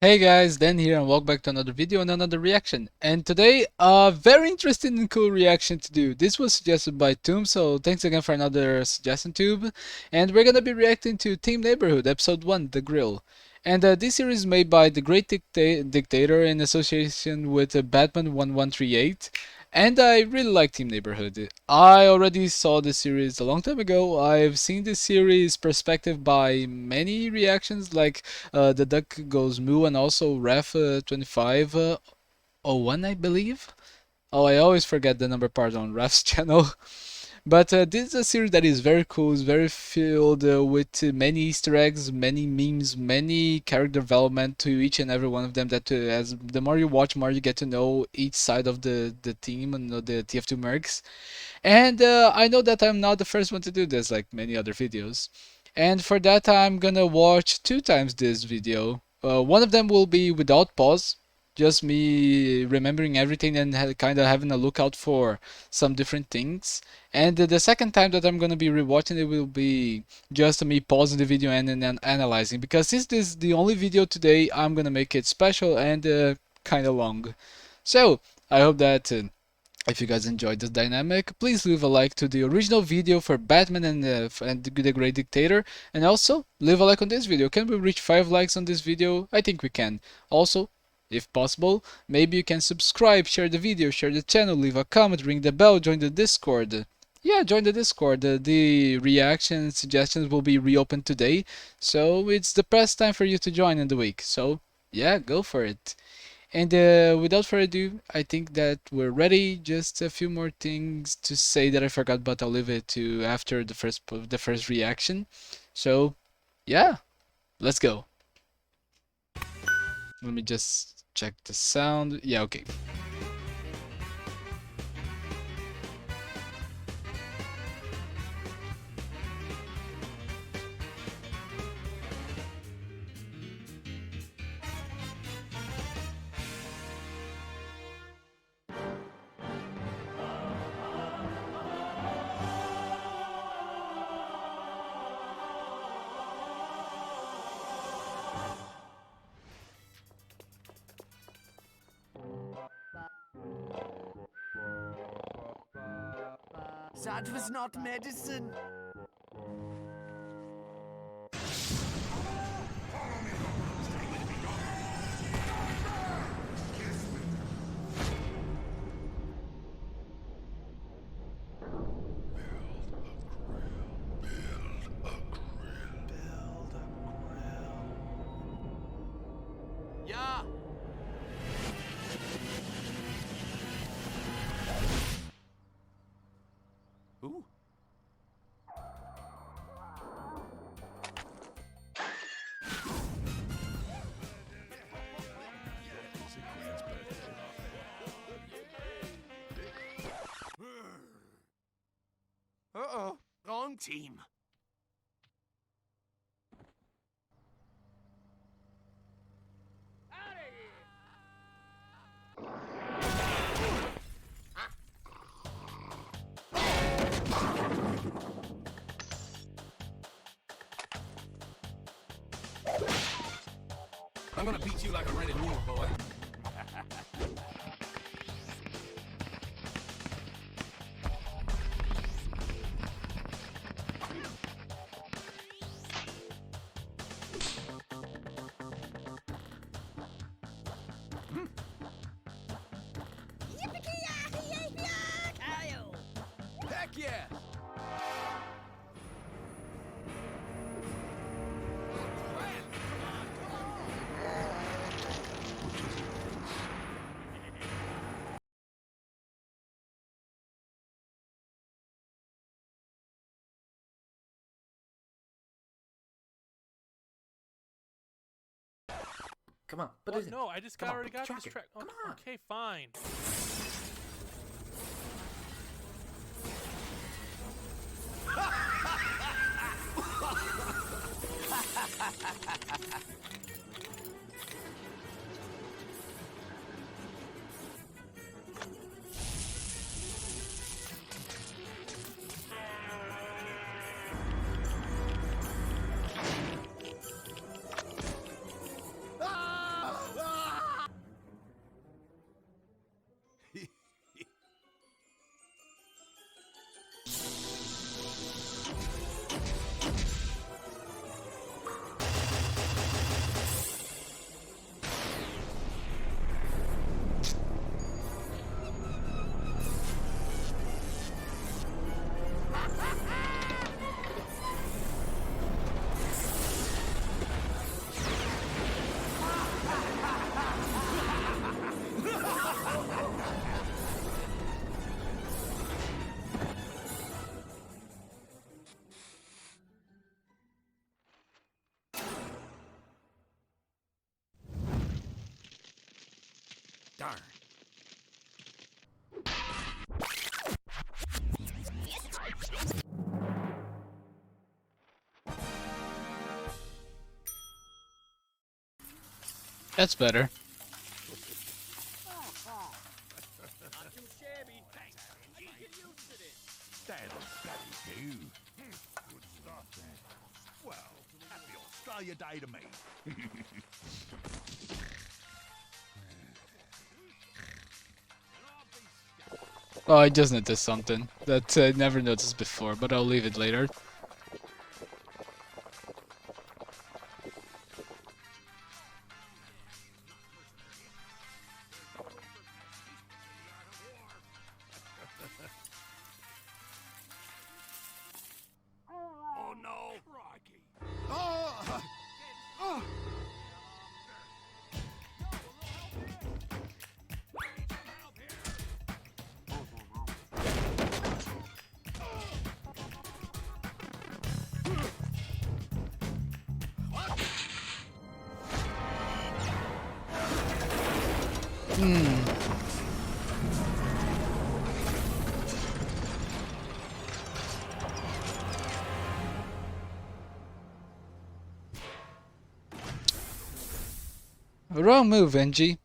Hey guys, Dan here and welcome back to another video and another reaction. And today, a very interesting and cool reaction to do. This was suggested by Toom, so thanks again for another suggestion, Tube. And we're gonna be reacting to Team Neighborhood, Episode 1, The Grill. And this series is made by The Great Dictator in association with Batman 1138. And I really like Team Neighborhood. I already saw this series a long time ago. I've seen this series perspective by many reactions, like the duck goes moo and also ref 2501, I believe. Oh, I always forget the number part on ref's channel. But this is a series that is very cool. It's very filled with many Easter eggs, many memes, many character development to each and every one of them. That as the more you watch, more you get to know each side of the team and the TF2 mercs. And I know that I'm not the first one to do this, like many other videos. And for that, I'm gonna watch two times this video. One of them will be without pause, just me remembering everything and kind of having a lookout for some different things. And the second time that I'm gonna be rewatching it will be just me pausing the video and analyzing. Because since this is the only video today, I'm gonna make it special and kind of long. So I hope that. If you guys enjoyed this dynamic, please leave a like to the original video for Batman and the Great Dictator, and also leave a like on this video. Can we reach 5 likes on this video? I think we can. Also, if possible, maybe you can subscribe, share the video, share the channel, leave a comment, ring the bell, join the Discord. Yeah, join the Discord. The reaction suggestions will be reopened today, so it's the best time for you to join in the week. So, yeah, go for it. And without further ado, I think that we're ready. Just a few more things to say that I forgot, but I'll leave it to after the first reaction. So, yeah, let's go. Let me just check the sound. Yeah, okay. That was not medicine. Yeah. Ooh. Uh-oh, wrong team. I'm gonna beat you like a rented mule, boy. Heck yeah! Come on, put What? it in. No, I just Come on, already got track this it. track. Come Okay, on. okay, fine. Darn. That's better. Not too shabby. Thanks, Benji. Get used to this. That'll do. Good stuff, then. Well, happy Australia Day to me. Oh, I just noticed something that I never noticed before, but I'll leave it later. Oh no! Crikey! Oh! Oh! Wrong move, NG.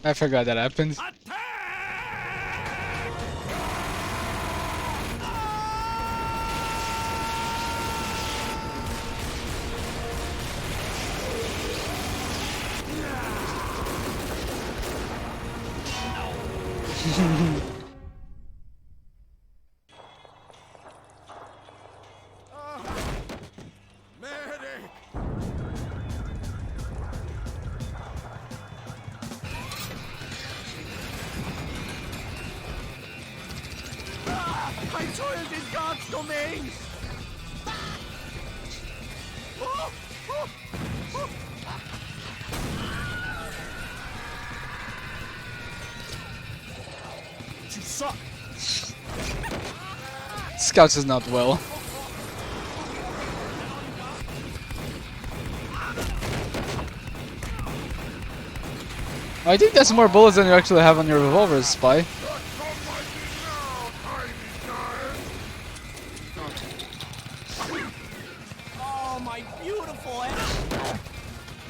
I forgot that happened. Medic! My child is God's domain! Oh, oh, oh. You suck! Scouts is not well. I think that's more bullets than you actually have on your revolver, Spy. Oh, my beautiful animal!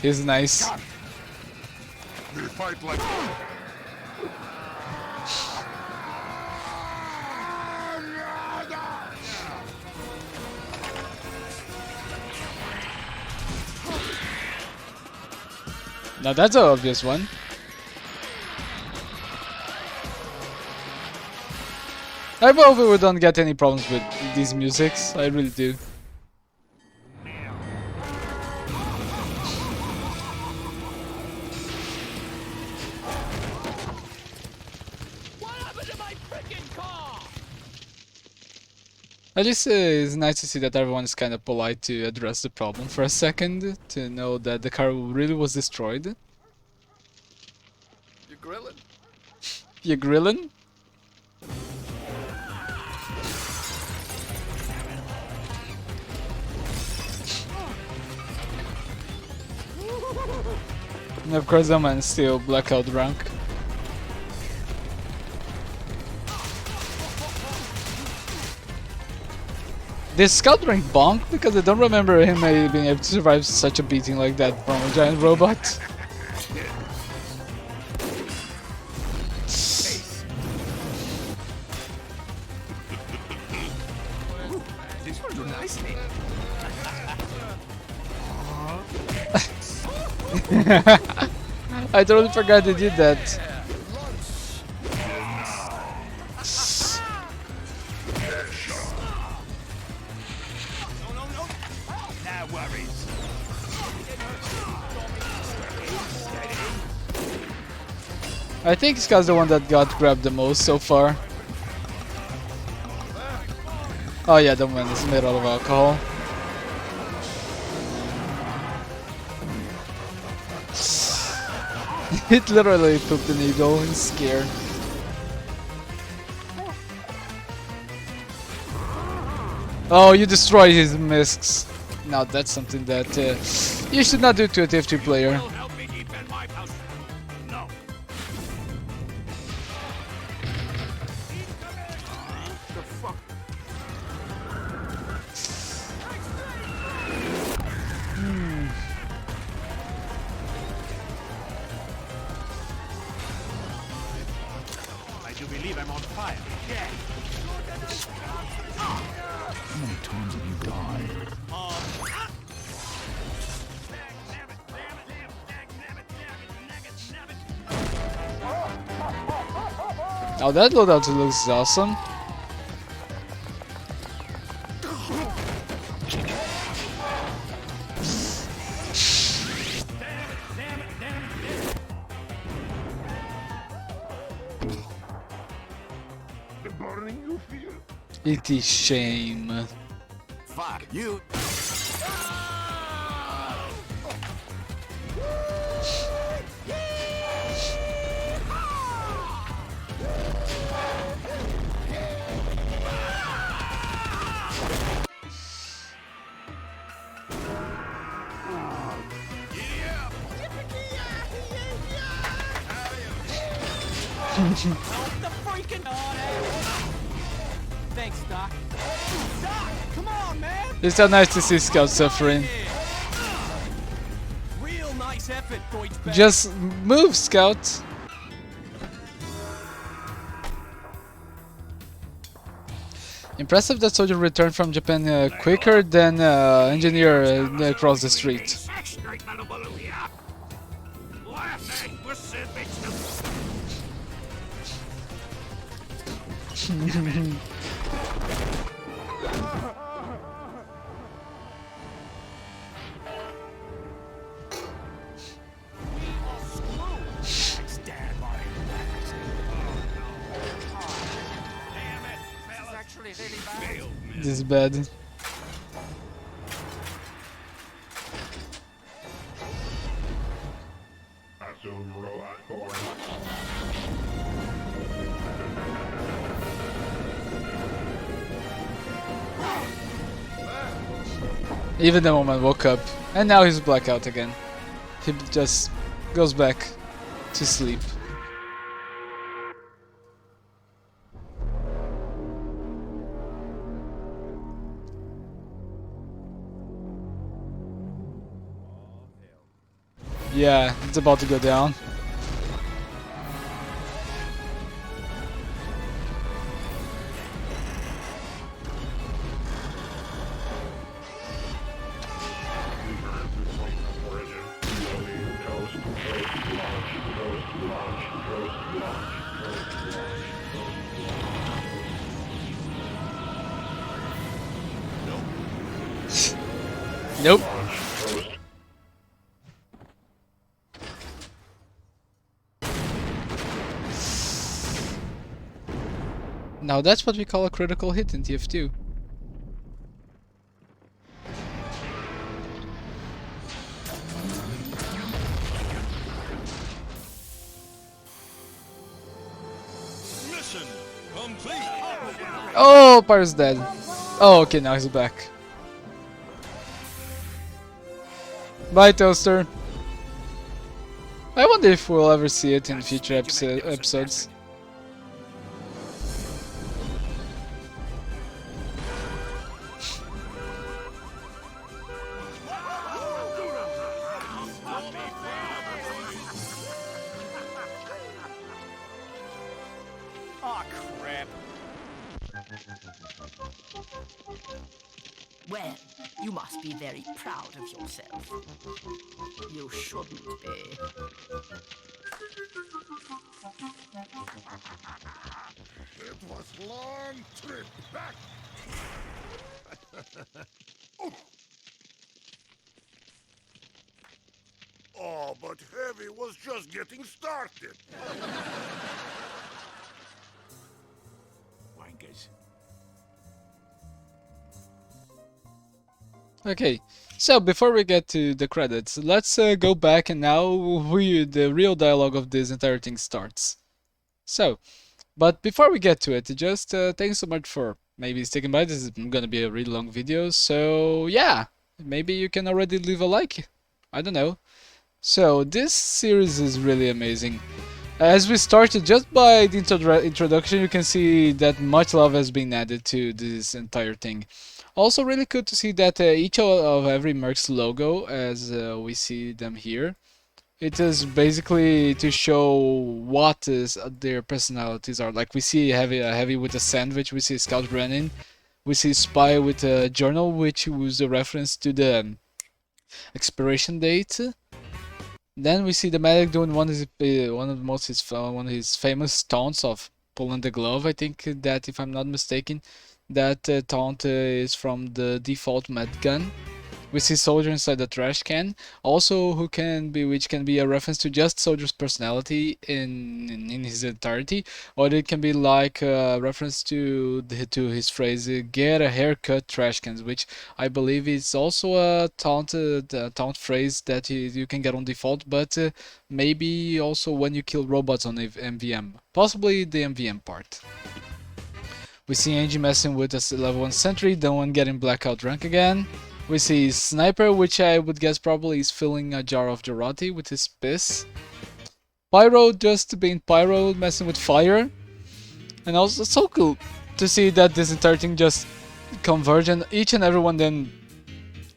He's nice. We fight like Now that's an obvious one. I hope we don't get any problems with these musics. I really do. What happened to my freaking car? At least it's nice to see that everyone is kind of polite to address the problem for a second, to know that the car really was destroyed. You grilling? You grilling? And of course, the man's still blackout drunk. Did Scout rank bonk? Because I don't remember him being able to survive such a beating like that from a giant robot. These ones are nice, man. I totally forgot they did that. No, no, no. I think Scott's the one that got grabbed the most so far. Oh yeah, the one is made out of alcohol. It literally pooped the needle. He's scared. Oh, you destroyed his miscs. Now that's something that you should not do to a TF2 player. Will help me defend my house. No. The fuck? I do believe I'm on fire. Yeah. How many times have you died? Oh, that loadout looks awesome. The burning you feel? It is shame. Fuck you. The freaking Thanks, Doc. Doc, come on, man. It's so nice to see Scout suffering. Real nice effort, Deutschbag. Just move, Scout. Impressive that soldier returned from Japan quicker than engineer across the street. This is bad. Even the moment woke up, and now he's blackout again. He just goes back to sleep. Yeah, it's about to go down. Nope. Now that's what we call a critical hit in TF2. Mission complete. Oh, Pyro's dead. Oh, okay, now he's back. Bye, Toaster. I wonder if we'll ever see it in future episodes. Aw, crap. Well, you must be very proud of yourself. You shouldn't be. It was long trip back. Oh, but But Heavy was just getting started. Wankers. Okay, so before we get to the credits, let's go back and now the real dialogue of this entire thing starts. So, but before we get to it, just thanks so much for maybe sticking by. This is gonna be a really long video, so yeah, maybe you can already leave a like. I don't know. So this series is really amazing. As we started, just by the introduction, you can see that much love has been added to this entire thing. Also, really cool to see that each of every Mercs logo, as we see them here, it is basically to show what is their personalities are. Like we see heavy with a sandwich, we see Scout running, we see Spy with a journal, which was a reference to the expiration date. Then we see the medic doing one of his famous taunts of pulling the glove. I think that if I'm not mistaken, that taunt is from the default med gun. We see Soldier inside the trash can, also which can be a reference to just Soldier's personality in his entirety, or it can be like a reference to his phrase "get a haircut, trash cans," which I believe is also a taunt phrase that you can get on default, but maybe also when you kill robots on MVM, possibly the MVM part. We see Angie messing with a level 1 sentry, the one getting blackout rank again. We see Sniper, which I would guess probably is filling a jar of Jarati with his piss. Pyro just being Pyro, messing with fire. And also so cool to see that this entire thing just converge and each and every one of them...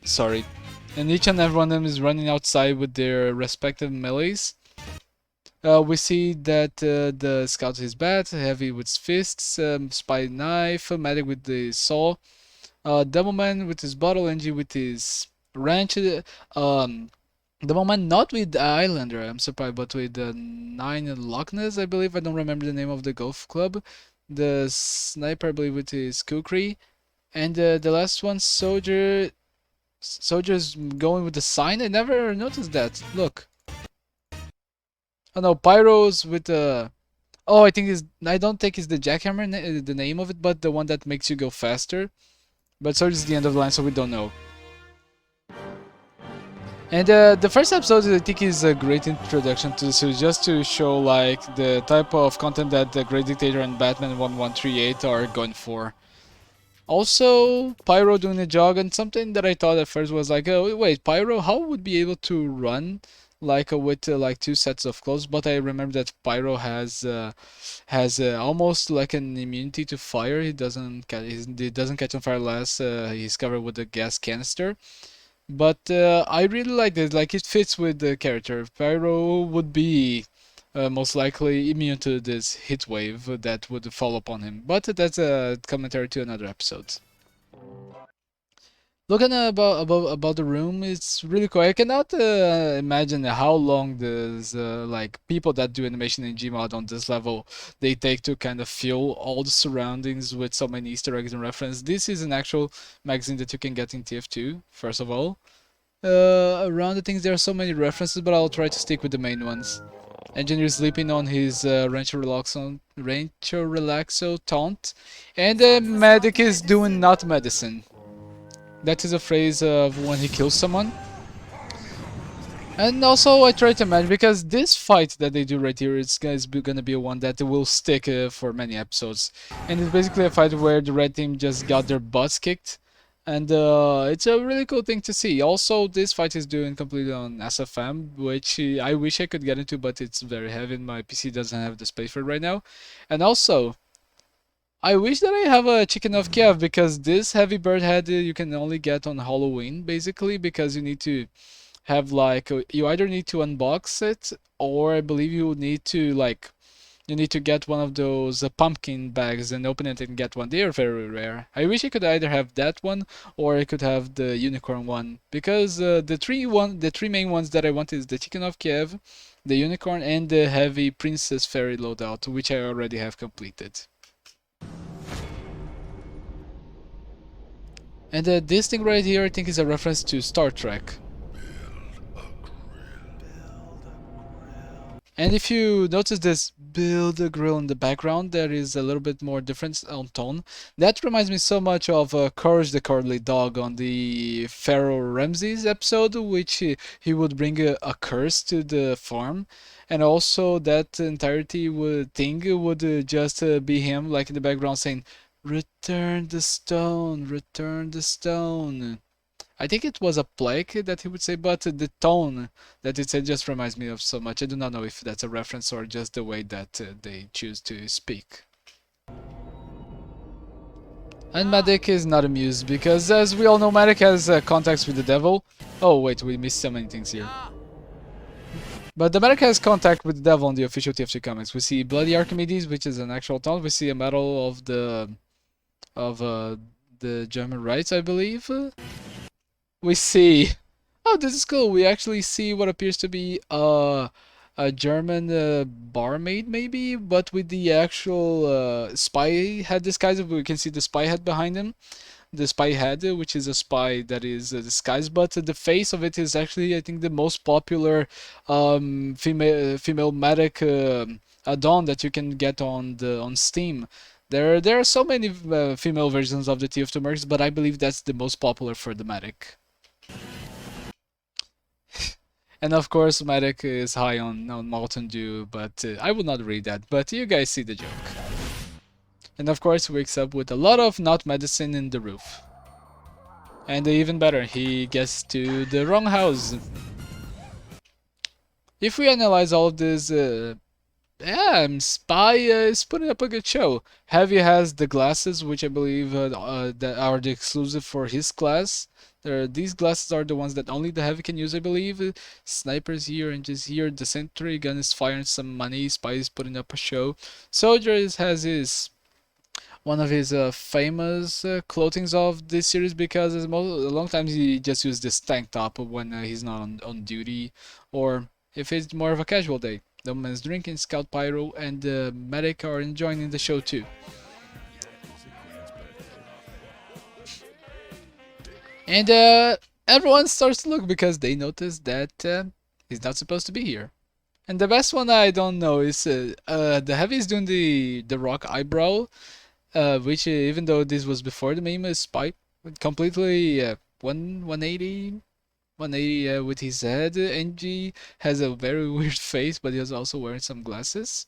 Sorry. And each and every one of them is running outside with their respective melees. We see that the Scout is bad, Heavy with fists, Spy knife, Medic with the saw. Demoman with his bottle, Angie with his wrench. Demoman not with the Islander, I'm surprised, but with the Nine Loch Ness, I believe. I don't remember the name of the golf club. The Sniper, I believe, with his kukri. And the last one, Soldier's going with the sign. I never noticed that. Look. Oh no, Pyro's with the... Oh, I don't think it's the Jackhammer, the name of it, but the one that makes you go faster. But Sword is the end of the line, so we don't know. And the first episode, I think, is a great introduction to the series, just to show like the type of content that the Great Dictator and Batman 1138 are going for. Also, Pyro doing a jog, and something that I thought at first was like, oh wait, Pyro, how would be able to run like with like two sets of clothes? But I remember that Pyro has almost like an immunity to fire. He doesn't catch on fire unless he's covered with a gas canister. But I really like this. Like it fits with the character. Pyro would be most likely immune to this heat wave that would fall upon him. But that's a commentary to another episode. Looking about the room, it's really cool. I cannot imagine how long this like people that do animation in Gmod on this level they take to kind of fill all the surroundings with so many Easter eggs and reference. This is an actual magazine that you can get in TF2. First of all, around the things there are so many references, but I'll try to stick with the main ones. Engineer sleeping on his Rancho Relaxo taunt, and Medic is doing not medicine. That is a phrase of when he kills someone. And also I try to imagine, because this fight that they do right here is gonna be one that will stick for many episodes. And it's basically a fight where the red team just got their butts kicked. And it's a really cool thing to see. Also, this fight is doing completely on SFM, which I wish I could get into, but it's very heavy and my PC doesn't have the space for it right now. And also, I wish that I have a Chicken of Kiev, because this heavy bird head you can only get on Halloween, basically, because you need to have like you either need to unbox it, or I believe you need to like you need to get one of those pumpkin bags and open it and get one. They are very rare. I wish I could either have that one or I could have the unicorn one, because the three main ones that I want is the Chicken of Kiev, the unicorn, and the heavy princess fairy loadout, which I already have completed. And this thing right here, I think, is a reference to Star Trek. Build a And if you notice this build a grill in the background, there is a little bit more difference on tone. That reminds me so much of Courage the Cowardly Dog on the Pharaoh Ramses episode, which he would bring a curse to the farm. And also that entirety thing would just be him like in the background saying, "Return the stone, return the stone." I think it was a plague that he would say, but the tone that it said just reminds me of so much. I do not know if that's a reference or just the way that they choose to speak. And Medic is not amused because, as we all know, Medic has contacts with the devil. Oh wait, we missed so many things here. But the Medic has contact with the devil in the official TFT comics. We see Bloody Archimedes, which is an actual town. We see a medal of the German rights, I believe. We see. Oh, this is cool. We actually see what appears to be a German barmaid, maybe, but with the actual spy head disguise. We can see the spy head behind him. The spy head, which is a spy that is disguised, but the face of it is actually, I think, the most popular female medic add-on that you can get on Steam. There are so many female versions of the TF2 mercs, but I believe that's the most popular for the medic. And of course, Medic is high on Mountain Dew, but I will not read that, but you guys see the joke. And of course, wakes up with a lot of not medicine in the roof. And even better, he gets to the wrong house. If we analyze all of this, Spy is putting up a good show. Heavy has the glasses, which I believe that are the exclusive for his class. These glasses are the ones that only the Heavy can use, I believe. Snipers here and just here. The sentry gun is firing some money. Spy is putting up a show. Soldier has his one of his famous clothings of this series because a long time he just used this tank top when he's not on duty, or if it's more of a casual day. The man's drinking, Scout Pyro, and the medic are enjoying the show too. And everyone starts to look because they notice that he's not supposed to be here. And the best one I don't know is the Heavy is doing the rock eyebrow, which even though this was before the meme is Spy, completely 180 with his head. NG has a very weird face, but he is also wearing some glasses.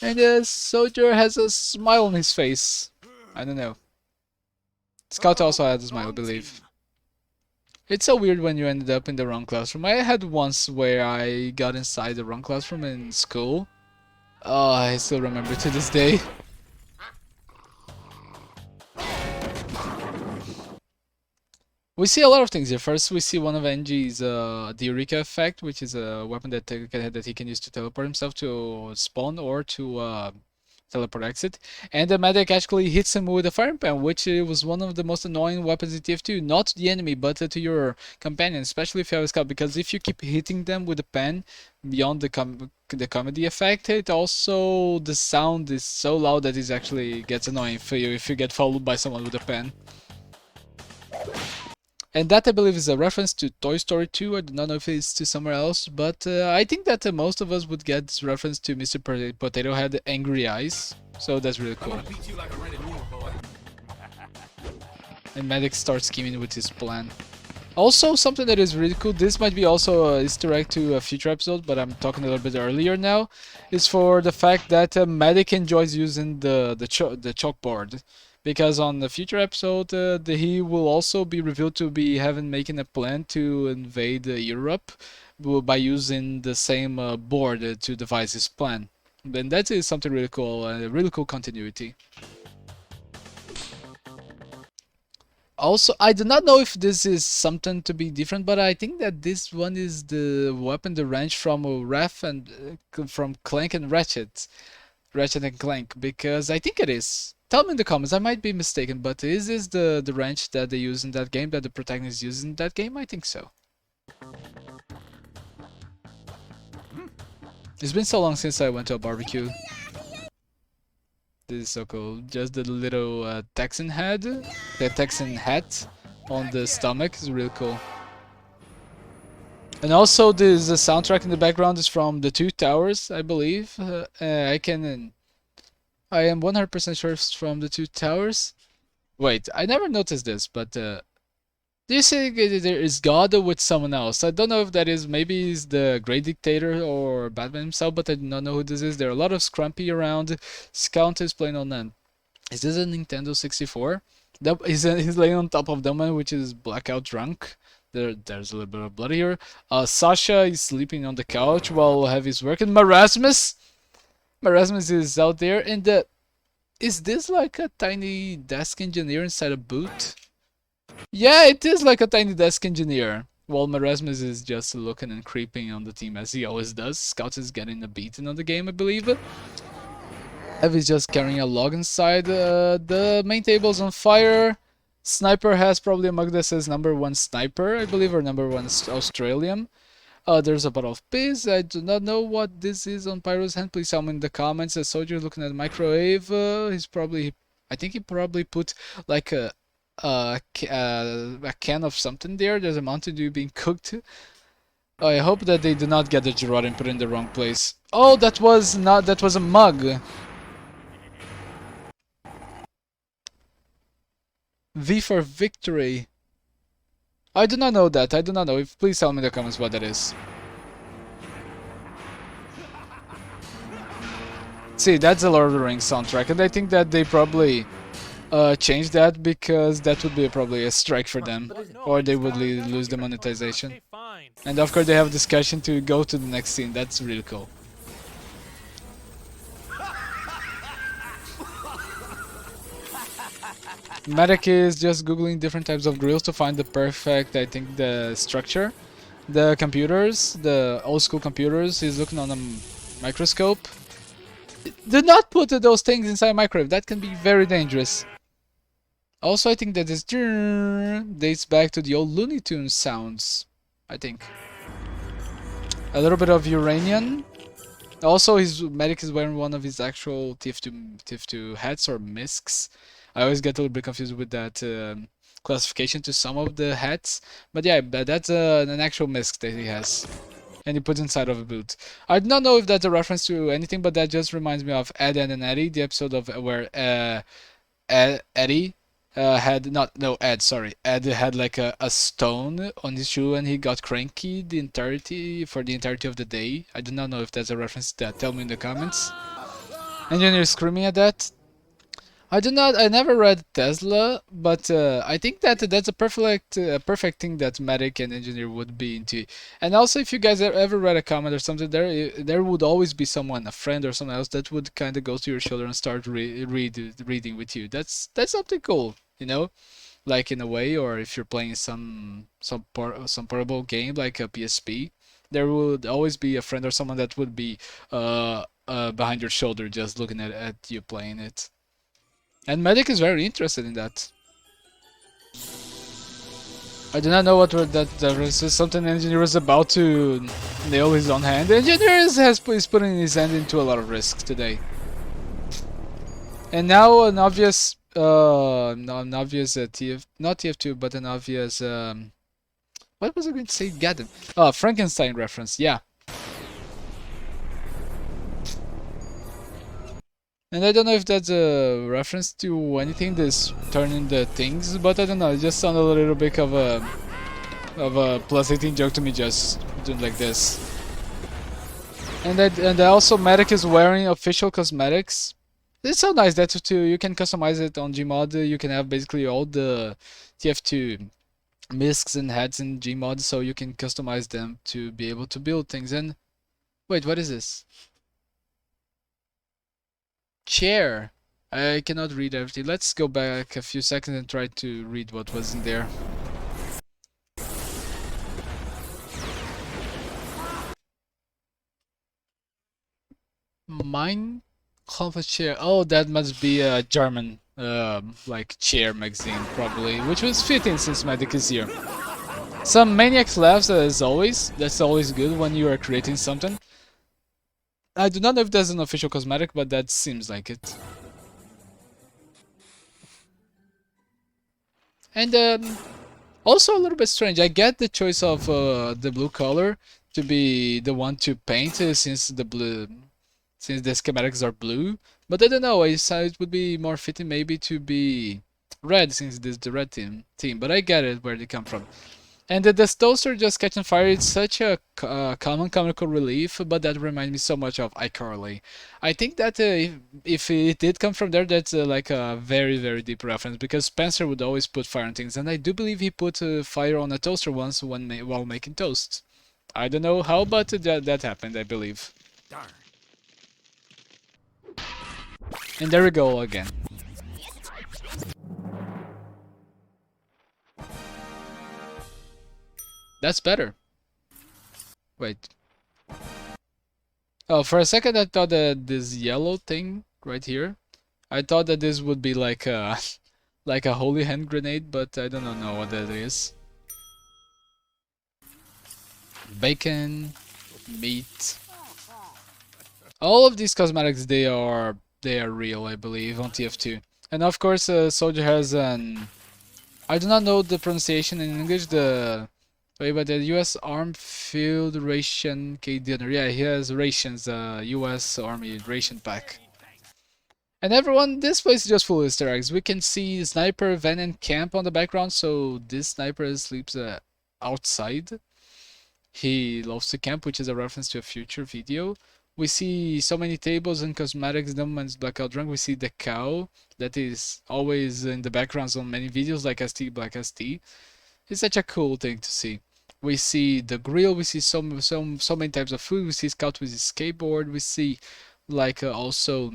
And Soldier has a smile on his face. I don't know. Scout also had a smile, I believe. It's so weird when you ended up in the wrong classroom. I had once where I got inside the wrong classroom in school. Oh, I still remember to this day. We see a lot of things here. First, we see one of NG's the Eureka effect, which is a weapon that he can use to teleport himself to spawn or to teleport exit. And the medic actually hits him with a firing pan, which was one of the most annoying weapons in TF2. Not to the enemy, but to your companion, especially if you have a scout. Because if you keep hitting them with the pan, beyond the comedy effect, it also the sound is so loud that it actually gets annoying for you if you get followed by someone with a pan. And that, I believe, is a reference to Toy Story 2. I do not know if it's to somewhere else, but I think that most of us would get this reference to Mr. Potato Head Angry Eyes. So that's really cool. And Medic starts scheming with his plan. Also, something that is really cool, this might be also a Easter egg to a future episode, but I'm talking a little bit earlier now, is for the fact that Medic enjoys using the chalkboard. Because on the future episode, he will also be revealed to be making a plan to invade Europe by using the same board to devise his plan. And that is something really cool, really cool continuity. Also, I do not know if this is something to be different, but I think that this one is the weapon, the wrench from Ref and from Clank and Ratchet and Clank, because I think it is. Tell me in the comments, I might be mistaken, but is this the wrench that they use in that game, that the protagonist uses in that game? I think so. It's been so long since I went to a barbecue. This is so cool. Just the little Texan head, the Texan hat on the stomach is really cool. And also, this the soundtrack in the background is from The Two Towers, I believe. I am 100% sure it's from The Two Towers. Wait, I never noticed this, but do you say there is God with someone else? I don't know if that is maybe he's the Great Dictator or Batman himself, but I do not know who this is. There are a lot of Scrumpy around. Scout is playing on an. Is this a Nintendo 64? He's laying on top of Dumbo, which is blackout drunk. There's a little bit of blood here. Sasha is sleeping on the couch while Heavy's working. Marasmus is out there, and is this like a tiny desk engineer inside a boot? Yeah, it is like a tiny desk engineer. While Marasmus is just looking and creeping on the team as he always does. Scout is getting a beating on the game, I believe. Heavy's just carrying a log inside. The main table's on fire. Sniper has probably among this as #1 sniper, I believe, or #1 Australian. There's a bottle of piss. I do not know what this is on Pyro's hand. Please tell me in the comments. A soldier looking at the microwave. I think he probably put like a can of something there. There's a Mountain Dew being cooked. I hope that they do not get the Gerard and put it in the wrong place. Oh, that was a mug. V for victory. I do not know that. I do not know. Please tell me in the comments what that is. See, that's a Lord of the Rings soundtrack, and I think that they probably changed that because that would be probably a strike for them, or they would lose the monetization. And of course, they have a discussion to go to the next scene. That's really cool. Medic is just googling different types of grills to find the perfect, I think, the structure. The computers, the old school computers, he's looking on a microscope. Do not put those things inside a microwave, that can be very dangerous. Also, I think that this dates back to the old Looney Tunes sounds, I think. A little bit of uranium. Also, his medic is wearing one of his actual TF2 hats or misks. I always get a little bit confused with that classification to some of the hats. But yeah, that's an actual misk that he has. And he puts inside of a boot. I do not know if that's a reference to anything, but that just reminds me of Ed, Edd and Eddy, the episode of where Eddie Ed had like a stone on his shoe and he got cranky the entirety of the day. I do not know if that's a reference to that. Tell me in the comments. Engineer screaming at that. I never read Tesla, but I think that that's a perfect thing that medic and engineer would be into. And also, if you guys ever read a comment or something, there would always be someone, a friend or someone else, that would kind of go to your shoulder and start reading with you. That's something cool, you know, like in a way. Or if you're playing some portable game like a PSP, there would always be a friend or someone that would be behind your shoulder, just looking at you playing it. And Medic is very interested in that. I do not know what that is. Something engineer is about to nail his own hand. Engineer is putting his hand into a lot of risk today. And now an obvious, not TF2, but an obvious, what was I going to say? Goddamn. Frankenstein reference, yeah. And I don't know if that's a reference to anything, this turning the things, but I don't know, it just sounded a little bit of a plus 18 joke to me, just doing like this. And also Medic is wearing official cosmetics. It's so nice that too, you can customize it on Gmod, you can have basically all the TF2 misks and hats in Gmod, so you can customize them to be able to build things. And wait, what is this? Chair. I cannot read everything. Let's go back a few seconds and try to read what was in there. Mine Conference chair. Oh, that must be a German like chair magazine probably, which was fitting since Medic is here. Some maniacs laughs as always. That's always good when you are creating something. I do not know if there's an official cosmetic, but that seems like it. And Also a little bit strange. I get the choice of the blue color to be the one to paint since the schematics are blue, but I don't know. I thought it would be more fitting maybe to be red since this is the red team. But I get it where they come from. And the toaster just catching fire, it's such a common comical relief, but that reminds me so much of iCarly. I think that if it did come from there, that's like a very, very deep reference, because Spencer would always put fire on things, and I do believe he put fire on a toaster once while making toast. I don't know how, but that happened, I believe. Darn. And there we go again. That's better. Wait. Oh, for a second I thought that this yellow thing right here, I thought that this would be like a like a holy hand grenade, but I don't know what that is. Bacon, meat. All of these cosmetics they are real, I believe, on TF2. And of course, Soldier has an I do not know the pronunciation in English. But the U.S. Armed Field Ration Dinner. Yeah, he has rations. U.S. Army ration pack. And everyone, this place is just full of Easter eggs. We can see Sniper, Van, and Camp on the background. So this sniper sleeps outside. He loves to camp, which is a reference to a future video. We see so many tables and cosmetics. No man's blackout drunk. We see the cow that is always in the backgrounds on many videos, like ST Black ST. It's such a cool thing to see. We see the grill. We see so many types of food. We see Scout with his skateboard. We see like also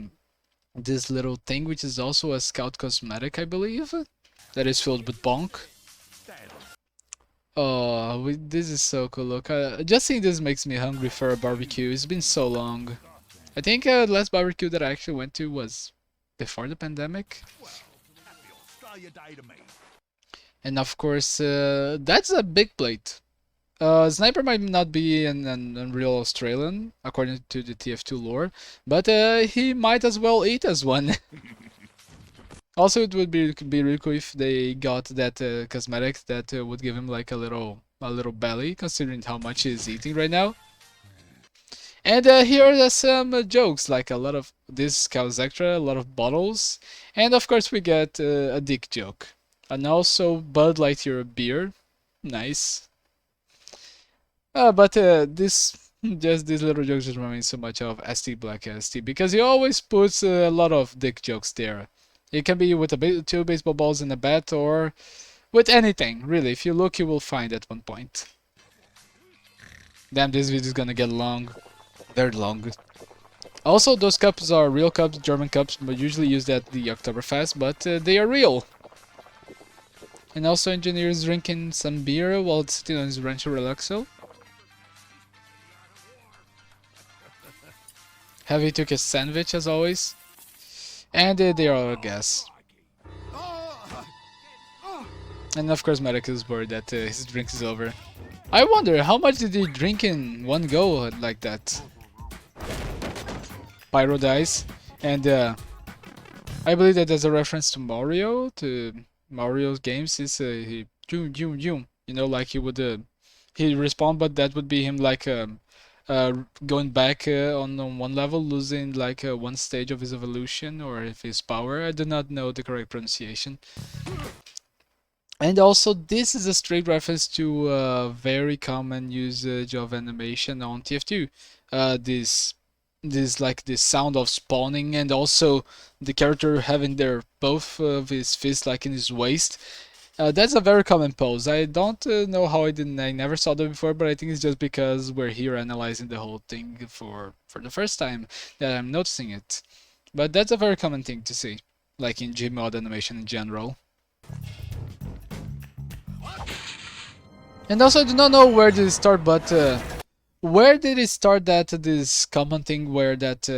this little thing, which is also a Scout cosmetic, I believe, that is filled with bonk. Oh, this is so cool. Look, just seeing this makes me hungry for a barbecue. It's been so long. I think the last barbecue that I actually went to was before the pandemic. Happy Australia Day to me. And of course, that's a big plate. Sniper might not be an real Australian, according to the TF2 lore, but he might as well eat as one. Also, it would be really cool if they got that cosmetic that would give him like a little belly, considering how much he's eating right now. And here are some jokes, like a lot of this cows extra, a lot of bottles, and of course we get a dick joke, and also Bud Lightyear beer, nice. But just these little jokes just remind me so much of ST Black ST, because he always puts a lot of dick jokes there. It can be with two baseball balls and a bat, or with anything, really. If you look, you will find at one point. Damn, this video is gonna get long. Very long. Also, those cups are real cups, German cups, but usually used at the Oktoberfest, but they are real. And also, engineers drinking some beer while sitting on his Rancho Relaxo. Heavy took a sandwich as always. And they are all gas. And of course Medic is worried that his drink is over. I wonder, how much did he drink in one go like that? Pyro dies. And I believe that there's a reference to Mario, to Mario's games. Is he zoom zoom zoom. You know, like he would he respawn, but that would be him like going back on one level, losing like one stage of his evolution or if his power. I do not know the correct pronunciation. And also, this is a straight reference to a very common usage of animation on TF2. This like this sound of spawning, and also the character having their both of his fists like in his waist. That's a very common pose. I don't know how I never saw that before, but I think it's just because we're here analyzing the whole thing for the first time that I'm noticing it. But that's a very common thing to see, like in Gmod animation in general. And also, I do not know where did it start, but where did it start that this common thing where that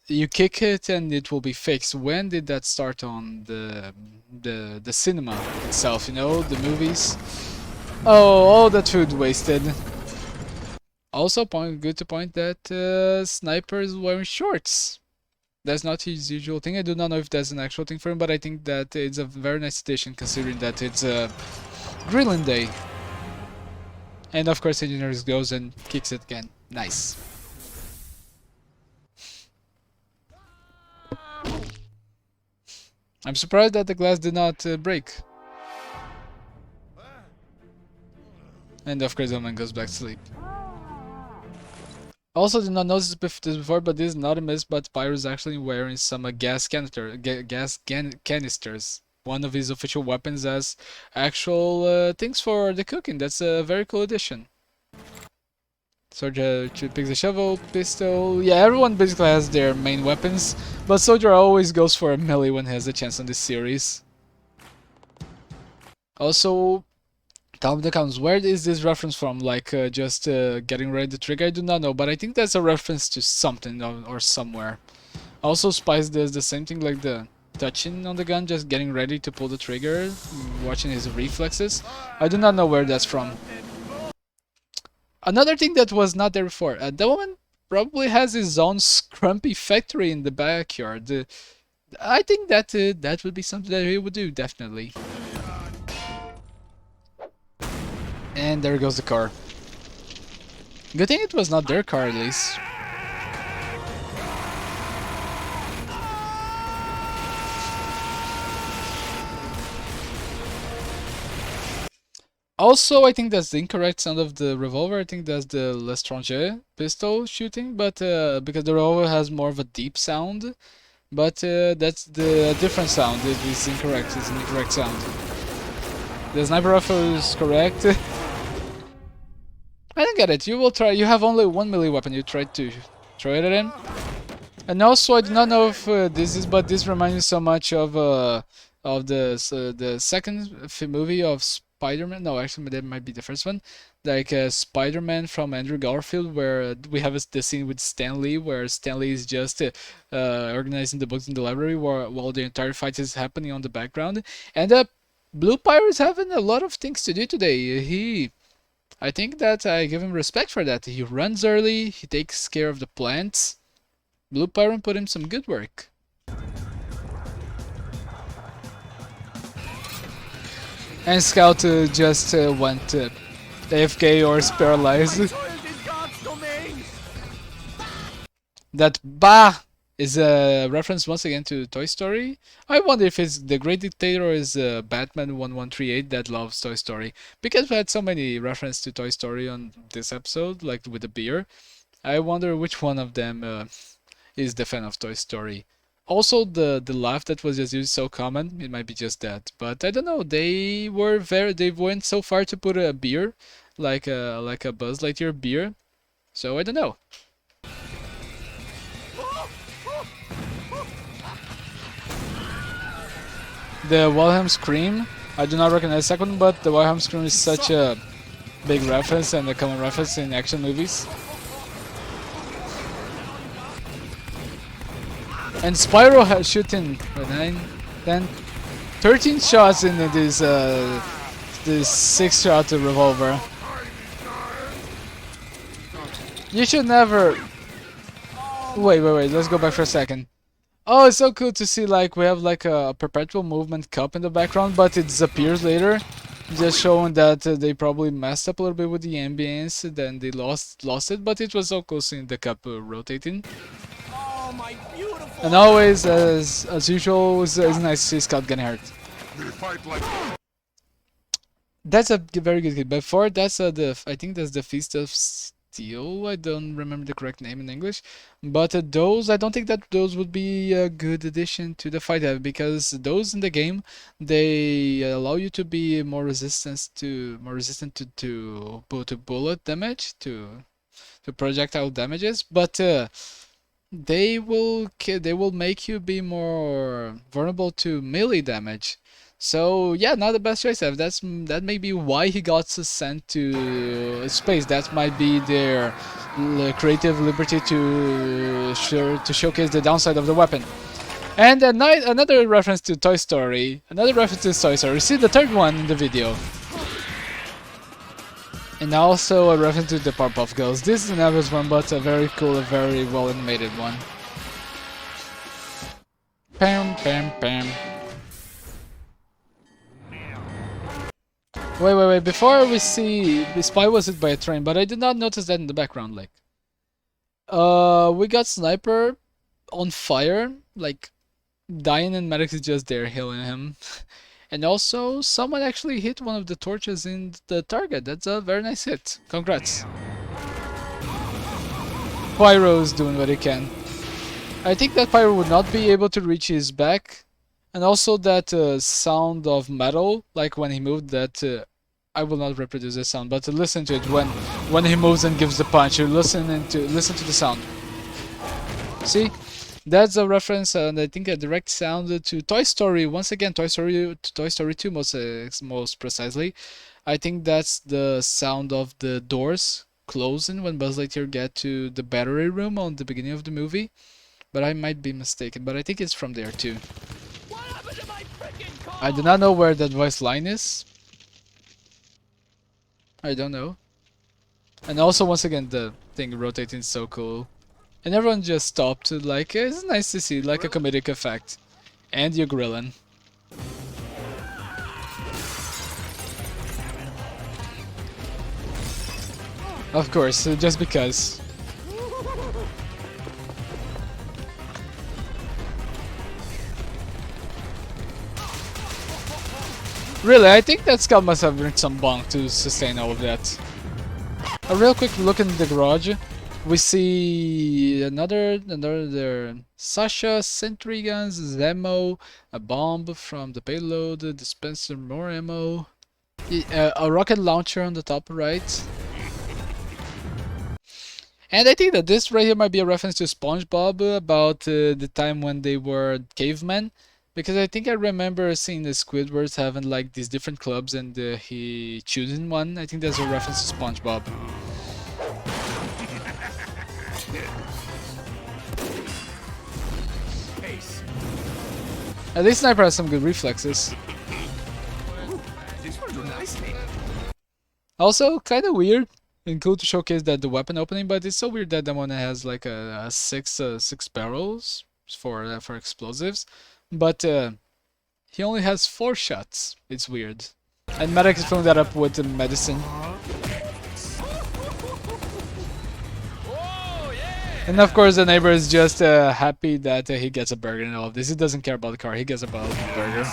you kick it and it will be fixed? When did that start on the cinema itself? You know, the movies. Oh, all that food wasted. Also, good to point that Sniper is wearing shorts. That's not his usual thing. I do not know if that's an actual thing for him, but I think that it's a very nice addition considering that it's Grilling Day. And of course Engineers goes and kicks it again. Nice. I'm surprised that the glass did not break. And of course the woman goes back to sleep. Also did not notice this before, but this is not a miss, but Pyro is actually wearing some canisters. One of his official weapons as actual things for the cooking. That's a very cool addition. Soldier picks a shovel, pistol. Yeah, everyone basically has their main weapons, but Soldier always goes for a melee when he has a chance on this series. Also, tell me the comments, where is this reference from? Like, just getting ready to trigger? I do not know, but I think that's a reference to something or somewhere. Also, Spice does the same thing, like the touching on the gun, just getting ready to pull the trigger, watching his reflexes. I do not know where that's from. Another thing that was not there before, the woman probably has his own scrumpy factory in the backyard. I think that that would be something that he would do, definitely. And there goes the car. Good thing it was not their car, at least. Also, I think that's the incorrect sound of the revolver. I think that's the L'Etranger pistol shooting, but because the revolver has more of a deep sound, but that's the different sound. It is incorrect. It's an incorrect sound. The sniper rifle is correct. I don't get it. You will try. You have only one melee weapon. You tried to throw it at him. And also, I do not know if this is, but this reminds me so much of the second movie of Spider-Man. No, actually, that might be the first one. Like Spider-Man from Andrew Garfield, where we have the scene with Stan Lee, where Stan Lee is just organizing the books in the library while the entire fight is happening on the background. And Blue Pyro is having a lot of things to do today. I think that I give him respect for that. He runs early, he takes care of the plants. Blue Pyro put in some good work. And Scout just went AFK or is paralyzed. That Bah is a reference once again to Toy Story. I wonder if it's the Great Dictator is Batman 1138 that loves Toy Story. Because we had so many references to Toy Story on this episode, like with the beer. I wonder which one of them is the fan of Toy Story. Also, the laugh that was just used so common, it might be just that. But I don't know, they went so far to put a beer, like a Buzz Lightyear beer. So I don't know. The Wilhelm Scream, I do not recognize the second, but the Wilhelm Scream is such a big reference and a common reference in action movies. And Spyro has shooting 9, 10, 13 shots in this 6-shot revolver. You should never... Wait, let's go back for a second. Oh, it's so cool to see, like, we have like a perpetual movement cup in the background, but it disappears later. Just showing that they probably messed up a little bit with the ambience, then they lost it, but it was so cool seeing the cup rotating. Oh, my beautiful. And always, as usual, it's nice to see Scott getting hurt. That's a very good hit. Before, that's I think that's the Feast of Steel. I don't remember the correct name in English, but those, I don't think that those would be a good addition to the fight because those in the game, they allow you to be more resistant to bullet damage, to projectile damages, but they will make you be more vulnerable to melee damage. So yeah, not the best choice. That may be why he got sent to space. That might be their creative liberty to showcase the downside of the weapon. And another reference to Toy Story. See the third one in the video. And also a reference to the Powerpuff Girls. This is an average one, but a very cool, a very well animated one. Pam, pam, pam. Wait. Before we see the spy was hit by a train, but I did not notice that in the background. Like, we got sniper on fire, like dying, and medics is just there healing him. And also, someone actually hit one of the torches in the target. That's a very nice hit. Congrats. Pyro's doing what he can. I think that Pyro would not be able to reach his back. And also that sound of metal, like when he moved, that I will not reproduce the sound, but listen to it when he moves and gives the punch. You listen to the sound. See, that's a reference, and I think a direct sound to Toy Story. Once again, Toy Story 2, most precisely. I think that's the sound of the doors closing when Buzz Lightyear get to the battery room on the beginning of the movie. But I might be mistaken. But I think it's from there too. I do not know where that voice line is. I don't know. And also, once again, the thing rotating is so cool. And everyone just stopped, like, it's nice to see, like a comedic effect. And you're grilling. Of course, just because. Really, I think that Scout must have drank some bunk to sustain all of that. A real quick look in the garage. We see another Sasha, sentry guns, ammo, a bomb from the payload, dispenser, more ammo, a rocket launcher on the top right. And I think that this right here might be a reference to SpongeBob about the time when they were cavemen. Because I think I remember seeing the Squidward having like these different clubs and he choosing one. I think that's a reference to SpongeBob. At least Sniper has some good reflexes. Also, kind of weird and cool to showcase that the weapon opening, but it's so weird that the one has like a six barrels for explosives. But he only has 4 shots. It's weird. And Medic is filling that up with the medicine. And of course the neighbor is just happy that he gets a burger and all of this. He doesn't care about the car, he gets about the burger.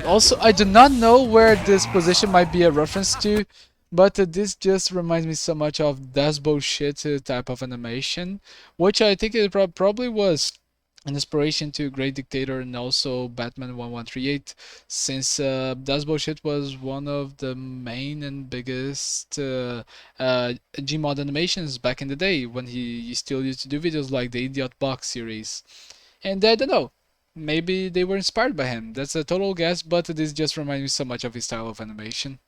Also, I do not know where this position might be a reference to, but this just reminds me so much of That's Bullshit type of animation, which I think it probably was an inspiration to Great Dictator and also Batman 1138, since That's Bullshit was one of the main and biggest Gmod animations back in the day, when he still used to do videos like the Idiot Box series. And I don't know, maybe they were inspired by him. That's a total guess, but this just reminds me so much of his style of animation.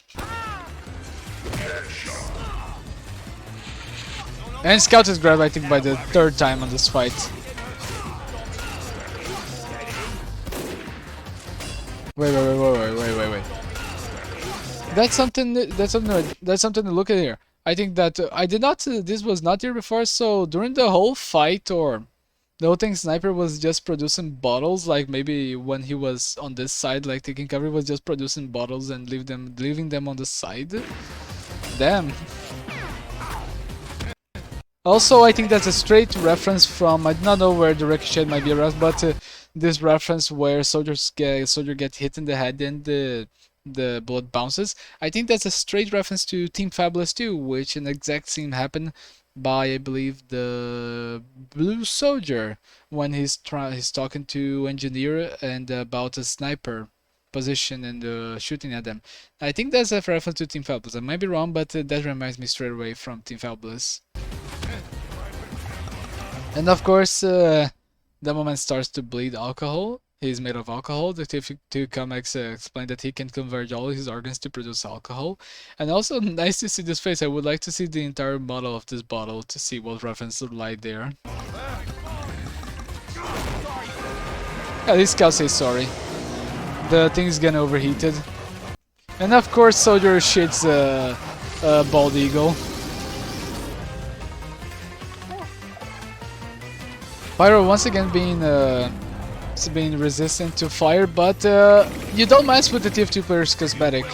And Scout is grabbed, I think, by the 3rd time on this fight. Wait. That's something to look at here. I think that I did not. This was not here before. So during the whole fight, or the whole thing, Sniper was just producing bottles. Like maybe when he was on this side, like taking cover, he was just producing bottles and leaving them on the side. Damn. Also, I think that's a straight reference from, I do not know where the ricochet might be a reference, but this reference where soldier get hit in the head and the bullet bounces. I think that's a straight reference to Team Fabulous 2, which an exact scene happened by, I believe, the Blue Soldier when he's talking to Engineer and about a sniper position and shooting at them. I think that's a reference to Team Fabulous. I might be wrong, but that reminds me straight away from Team Fabulous. And of course, the moment starts to bleed alcohol. He's made of alcohol. Detective 2 Comics explained that he can convert all his organs to produce alcohol. And also, nice to see this face. I would like to see the entire model of this bottle to see what reference would lie there. At least Cal says sorry. The thing's getting overheated. And of course, Soldier shits Bald Eagle. Pyro once again being It's being resistant to fire, but you don't mess with the TF2 player's cosmetic.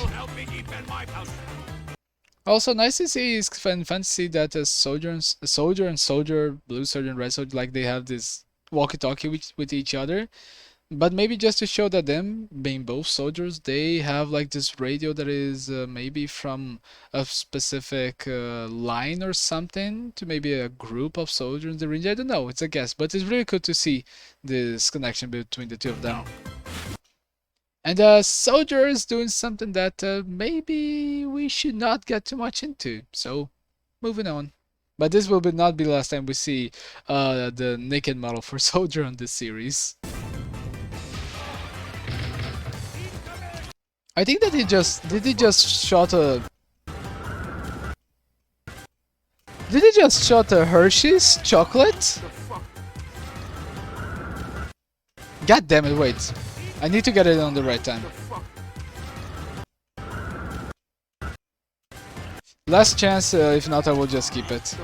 Also, nice to see is fun to see that a soldier, blue soldier and red soldier, like they have this walkie-talkie with each other. But maybe just to show that them, being both soldiers, they have like this radio that is maybe from a specific line or something to maybe a group of soldiers in the range. I don't know, it's a guess, but it's really cool to see this connection between the two of them. And soldiers doing something that maybe we should not get too much into. So, moving on. But this will not be the last time we see the naked model for soldier on this series. I think that he just shot a Hershey's chocolate? God damn it, wait. I need to get it on the right time. Last chance, if not I will just keep it.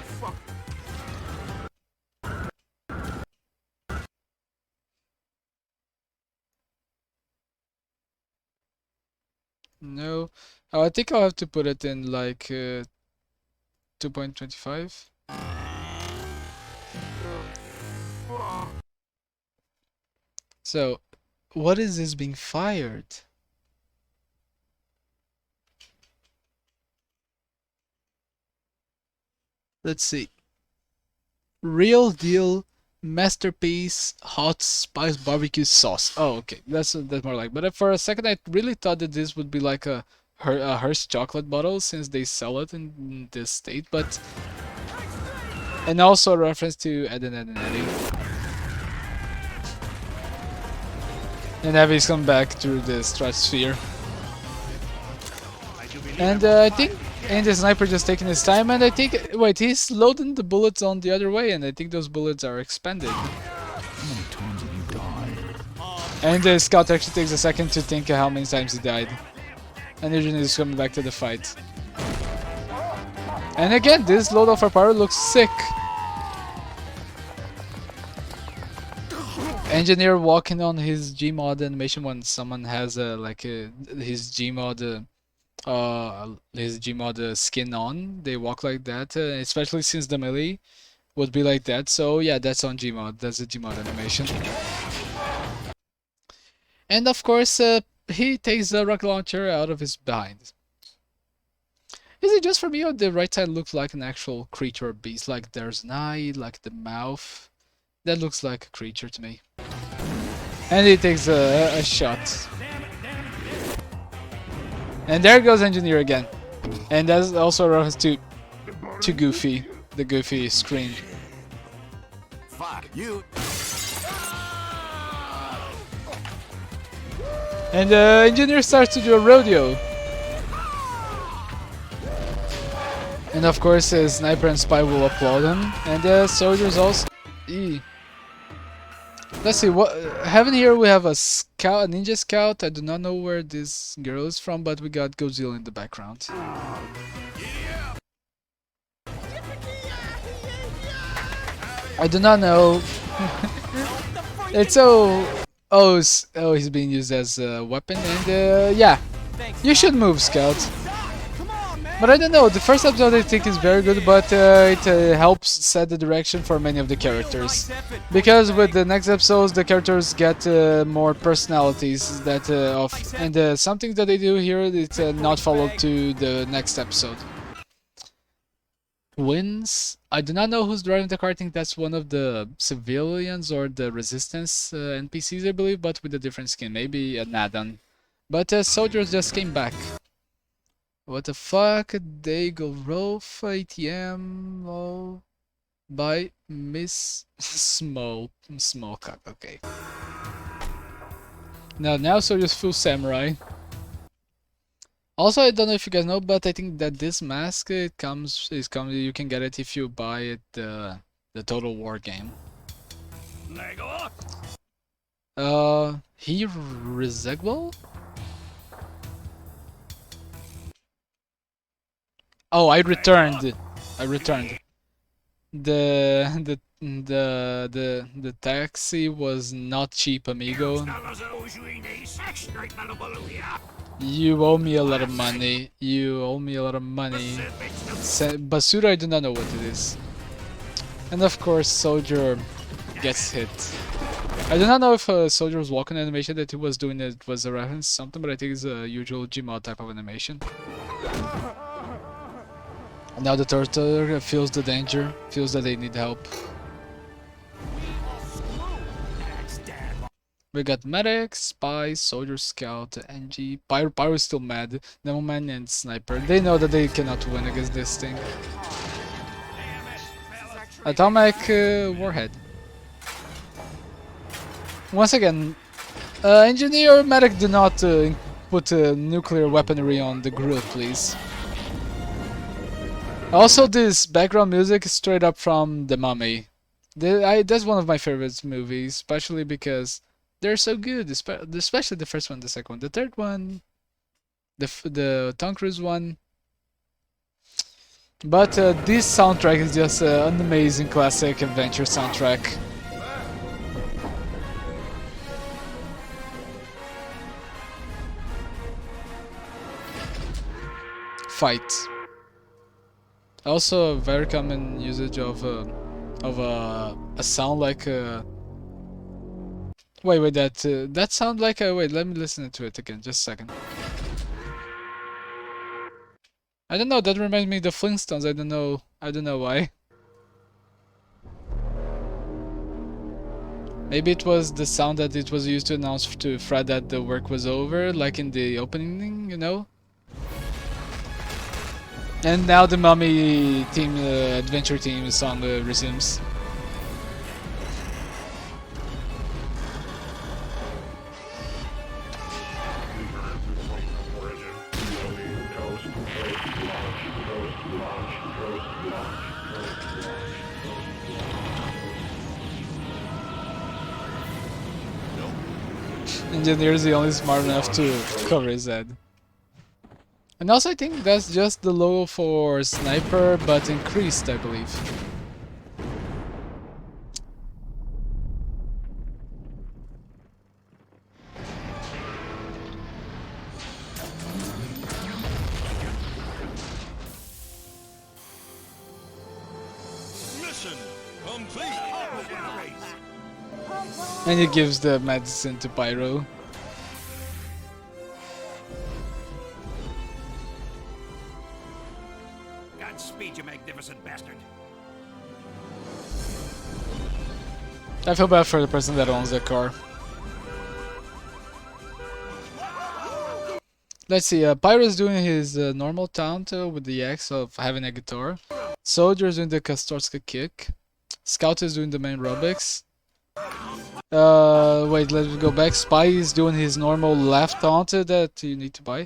No. Oh, I think I'll have to put it in like 2.25. So, what is this being fired? Let's see. Real deal masterpiece hot spice barbecue sauce. Oh, okay. That's more like. But for a second, I really thought that this would be like a Hearst chocolate bottle since they sell it in this state. But and also a reference to Ed and Eddie. And Abby's come back through the stratosphere. And I think the sniper just taking his time, and I think wait, he's loading the bullets on the other way, and I think those bullets are expended. How many times have you died? And the scout actually takes a second to think how many times he died. And Eugene is coming back to the fight. And again, this load of power looks sick. Engineer walking on his Gmod animation when someone has his Gmod skin on. They walk like that, especially since the melee would be like that. So yeah, that's on Gmod. That's a Gmod animation. And of course, he takes the rocket launcher out of his behind. Is it just for me, or the right side looks like an actual creature or beast? Like there's an eye, like the mouth. That looks like a creature to me. And he takes a shot. And there goes Engineer again. And that's also a reference to Goofy, the Goofy scream. Fuck you. And Engineer starts to do a rodeo. And of course, Sniper and Spy will applaud him. And the soldiers also. Let's see, what heaven here we have a scout, a ninja scout. I do not know where this girl is from, but we got Godzilla in the background. I do not know. It's so oh, he's being used as a weapon, and yeah, you should move, scout. But I don't know, the first episode I think is very good, but it helps set the direction for many of the characters. Because with the next episodes, the characters get more personalities that and something that they do here is not followed to the next episode. Wins. I do not know who's driving the car. I think that's one of the civilians or the resistance NPCs, I believe, but with a different skin. Maybe an add-on. But soldiers just came back. What the fuck? They go Rolf ATM by Miss Smallcock. Okay. Now so just full samurai. Also, I don't know if you guys know, but I think that this mask you can get it if you buy it the Total War game. He Rezegwal? Oh, I returned. The taxi was not cheap, amigo. You owe me a lot of money. You owe me a lot of money. Basura, I do not know what it is. And of course, Soldier gets hit. I do not know if Soldier's walking animation that he was doing it was a reference to something, but I think it's a usual Gmod type of animation. And now the turtle feels the danger, feels that they need help. We got Medic, Spy, Soldier, Scout, NG, Pyro is still mad, Demoman and Sniper. They know that they cannot win against this thing. Atomic Warhead. Once again, Engineer, Medic, do not put nuclear weaponry on the grill, please. Also, this background music is straight up from The Mummy. That's one of my favorite movies, especially because they're so good, especially the first one, the second one. The third one, the Tom Cruise one. But this soundtrack is just an amazing classic adventure soundtrack. Fight. Also, a very common usage of a sound like wait, that sound like wait, let me listen to it again, just a second. I don't know, that reminds me of the Flintstones. I don't know why. Maybe it was the sound that it was used to announce to Fred that the work was over, like in the opening, you know? And now the Mummy team, adventure team song resumes. Engineer is the only smart enough to cover his head. And also I think that's just the logo for Sniper, but increased, I believe. Mission complete. And he gives the medicine to Pyro. Godspeed, you magnificent bastard. I feel bad for the person that owns the car. Let's see, Pyro's doing his normal taunt with the axe of having a guitar. Soldier's doing the Kastorska kick. Scout is doing the main Robix. Wait, let's go back. Spy is doing his normal left taunt that you need to buy.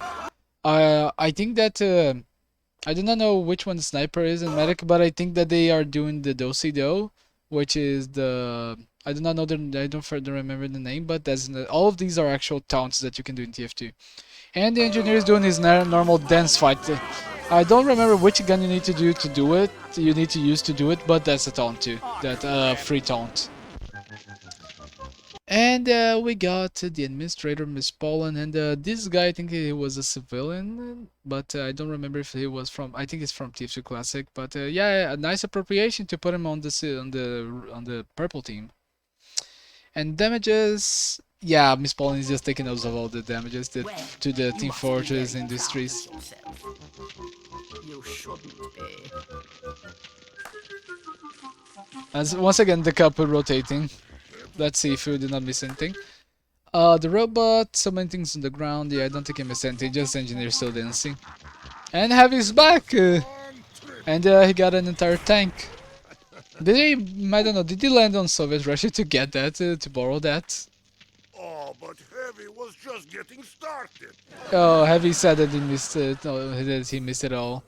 I think that I do not know which one the Sniper is and Medic, but I think that they are doing the Do-Si-Do, which is the I do not know I don't further remember the name, but that's all of these are actual taunts that you can do in TF2. And the Engineer is doing his normal dance fight. I don't remember which gun you need to do it. You need to use to do it, but that's a taunt too. That free taunt. And we got the administrator, Miss Poland, and this guy, I think he was a civilian, but I don't remember if he was from. I think he's from TF2 Classic, but yeah, a nice appropriation to put him on the purple team. And damages, yeah, Miss Poland is just taking notes of all the damages to the Team Fortress Industries. You shouldn't be. As once again, the cup rotating. Let's see if we did not miss anything. The robot, so many things on the ground. Yeah, I don't think he missed anything, just Engineer still dancing. And Heavy's back! And he got an entire tank. Did he, I don't know, did he land on Soviet Russia to get that, to borrow that? Oh, but Heavy was just getting started. Oh, Heavy said that he missed it, no, that he missed it all.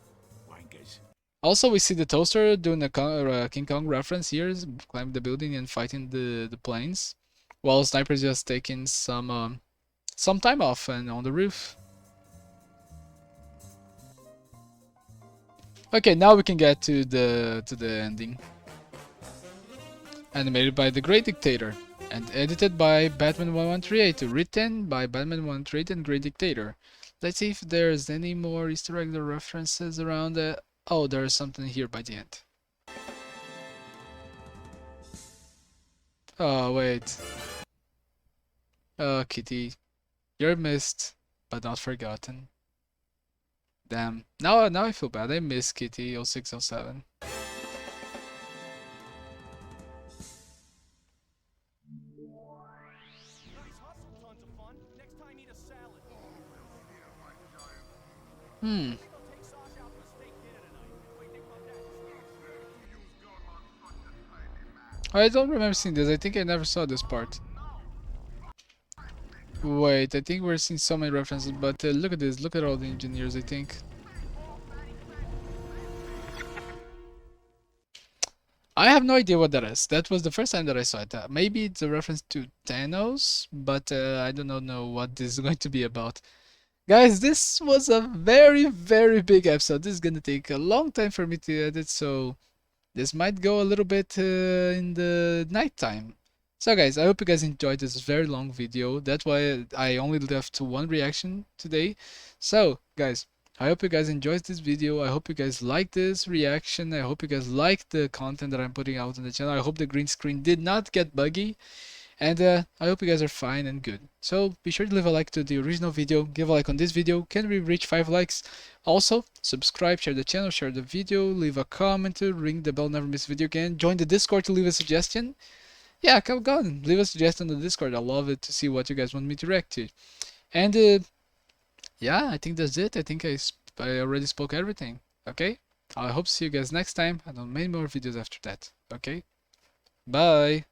Also, we see the Toaster doing a King Kong reference here, climbing the building and fighting the planes, while Sniper's just taking some time off and on the roof. Okay, now we can get to the ending. Animated by The Great Dictator. And edited by Batman1138. Written by Batman1138 and Great Dictator. Let's see if there's any more Easter eggs or references around. Oh, there's something here by the end. Oh, wait. Oh, Kitty. You're missed, but not forgotten. Damn. Now I feel bad. I miss Kitty 0607. Nice hustle, tons of fun. Next time, eat a salad. Hmm. Go take Sasha out for a steak dinner tonight. What do you think about that? I don't remember seeing this. I think I never saw this part. Wait, I think we're seeing so many references, but look at this. Look at all the engineers, I think. I have no idea what that is. That was the first time that I saw it. Maybe it's a reference to Thanos, but I do not know what this is going to be about. Guys, this was a very, very big episode. This is gonna take a long time for me to edit, so this might go a little bit in the nighttime. So guys, I hope you guys enjoyed this very long video. That's why I only left one reaction today. So guys, I hope you guys enjoyed this video. I hope you guys like this reaction. I hope you guys like the content that I'm putting out on the channel. I hope the green screen did not get buggy. And I hope you guys are fine and good. So be sure to leave a like to the original video, give a like on this video. Can we reach 5 likes? Also, subscribe, share the channel, share the video, leave a comment, ring the bell, never miss a video again. Join the Discord to leave a suggestion. Yeah, come on, leave a suggestion on the Discord. I love it to see what you guys want me to react to. And yeah, I think that's it. I think I already spoke everything. Okay? I hope to see you guys next time and on many more videos after that. Okay? Bye!